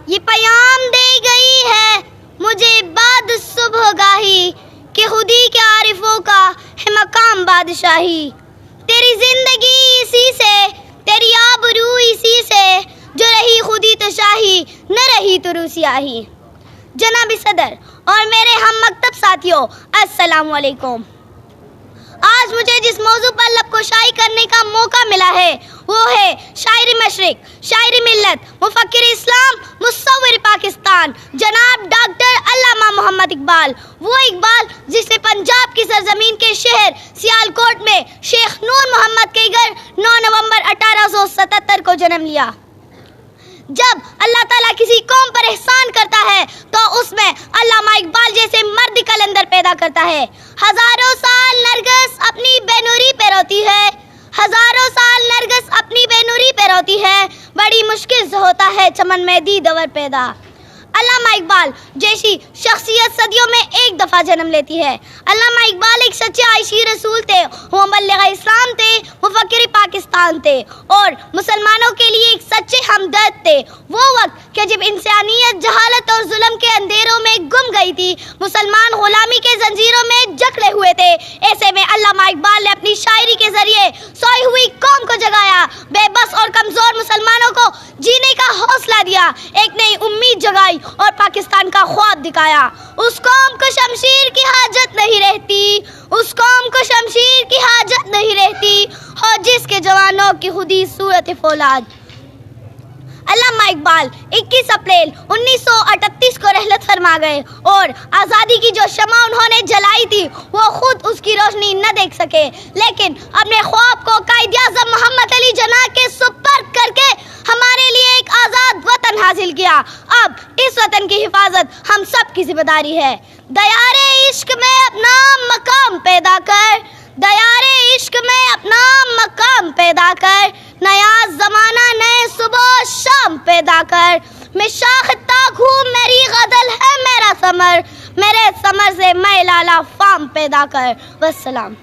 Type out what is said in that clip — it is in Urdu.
یہ پیام دے گئی ہے مجھے بعد صبح گاہی کہ خودی کے عارفوں کا ہے مقام بادشاہی. تیری زندگی اسی سے، تیری آبرو اسی سے، جو رہی خودی تو شاہی نہ رہی تو روسیاہی. جناب صدر اور میرے ہم مکتب ساتھیوں، السلام علیکم. آج مجھے جس موضوع پر لب کشائی کرنے کا موقع ملا ہے وہ ہے شاعر مشرق، شاعر ملت، مفکر اسلام، مصور پاکستان، جناب ڈاکٹر علامہ محمد اقبال. وہ اقبال جس نے پنجاب کی سرزمین کے شہر سیالکوٹ میں شیخ نور محمد کے گھر 9 نومبر 1877 کو جنم لیا. جب اللہ تعالیٰ کسی قوم پر احسان کرتا ہے تو اس میں علامہ اقبال جیسے مرد کلندر پیدا کرتا ہے. ہزاروں سال نرگس اپنی بے نوری پہ روتی ہے، ہزاروں سال نرگس اپنی بے نوری پہ روتی ہے، بڑی مشکل سے ہوتا ہے چمن میں دیدور پیدا. علامہ اقبال جیسی شخصیت صدیوں میں ایک دفعہ جنم لیتی ہے. علامہ اقبال ایک سچے عائشی رسول تھے، وہ مبلغ اسلام تھے، مفکر پاکستان تھے اور مسلمانوں کے لیے ایک سچے ہمدرد تھے. وہ وقت کہ جب انسانیت جہالت اور ظلم کے اندھیروں میں گم گئی تھی، مسلمان غلامی کے زنجیروں میں جکڑے ہوئے تھے، ایسے میں علامہ اقبال نے اپنی شاعری کے ذریعے سوئی ہوئی قوم کو جگایا، بے بس اور کمزور مسلمانوں کو جینے کا حوصلہ دیا، ایک نئی امید جگائی اور پاکستان کا خواب دکھایا. اس قوم کو شمشیر کی حاجت نہیں رہتی، اس قوم کو شمشیر کی حاجت نہیں رہتی، ہو جس کے جوانوں کی خودی صورت فولاد. علامہ اقبال 21 اپریل 1938 کو رحلت فرما گئے اور آزادی کی جو شمع انہوں نے جلائی تھی وہ خود اس کی روشنی نہ دیکھ سکے، لیکن اپنے خواب کو قائد اعظم محمد علی جناح کے سپرد کر کے ہمارے لیے ایک آزاد وطن حاصل کیا. اب اس وطن کی حفاظت ہم سب کی ذمہ داری ہے. دیارے عشق میں اپنا مقام پیدا کر، دیارے عشق میں اپنا مقام پیدا کر، نیا زمانہ نئے صبح شام پیدا کر. میں شاخ تاک ہوں، میری غزل ہے میرا ثمر، میرے ثمر سے میں لالا فام پیدا کر. والسلام.